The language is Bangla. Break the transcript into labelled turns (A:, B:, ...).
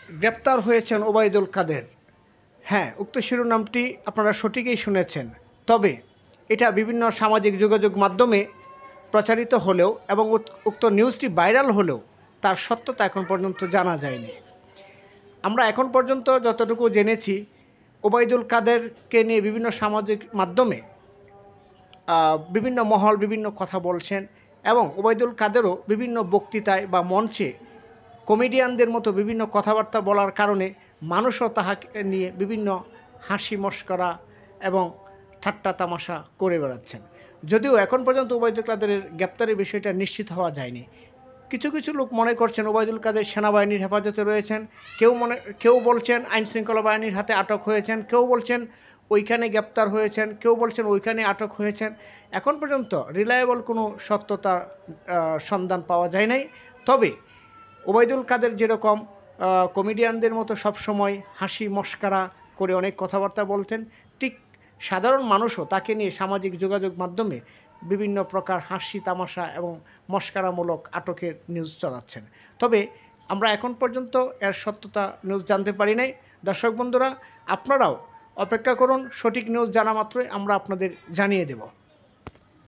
A: গ্রেপ্তার হয়েছেন ওবায়দুল কাদের। হ্যাঁ, উক্ত শিরোনামটি আপনারা সঠিকই শুনেছেন। তবে এটা বিভিন্ন সামাজিক যোগাযোগ মাধ্যমে প্রচারিত হলেও এবং উক্ত নিউজটি ভাইরাল হলেও তার সত্যতা এখন পর্যন্ত জানা যায়নি। আমরা এখন পর্যন্ত যতটুকু জেনেছি, ওবায়দুল কাদেরকে নিয়ে বিভিন্ন সামাজিক মাধ্যমে বিভিন্ন মহল বিভিন্ন কথা বলছেন এবং ওবায়দুল কাদেরও বিভিন্ন বক্তৃতায় বা মঞ্চে কমেডিয়ানদের মতো বিভিন্ন কথাবার্তা বলার কারণে মানুষও তাহাকে নিয়ে বিভিন্ন হাসি মশকরা এবং ঠাট্টা তামাশা করে বেড়াচ্ছেন। যদিও এখন পর্যন্ত ওবায়দুল কাদেরের গ্রেপ্তারের বিষয়টা নিশ্চিত হওয়া যায়নি। কিছু কিছু লোক মনে করছেন ওবায়দুল কাদের সেনাবাহিনীর হেফাজতে রয়েছেন, কেউ বলছেন আইনশৃঙ্খলা বাহিনীর হাতে আটক হয়েছেন, কেউ বলছেন ওইখানে গ্রেপ্তার হয়েছেন, কেউ বলছেন ওইখানে আটক হয়েছেন। এখন পর্যন্ত রিলায়েবল কোনো সত্যতার সন্ধান পাওয়া যায় নাই। তবে ওবায়দুল কাদের যেরকম কমেডিয়ানদের মতো সবসময় হাসি মশকরা করে অনেক কথাবার্তা বলতেন, ঠিক সাধারণ মানুষও তাকে নিয়ে সামাজিক যোগাযোগ মাধ্যমে বিভিন্ন প্রকার হাসি তামাশা এবং মশকরামূলক আটকের নিউজ ছড়াচ্ছেন। তবে আমরা এখন পর্যন্ত এর সত্যতা নিউজ জানতে পারি নাই। দর্শক বন্ধুরা, আপনারাও অপেক্ষা করুন, সঠিক নিউজ জানা মাত্রই আমরা আপনাদের জানিয়ে দেব।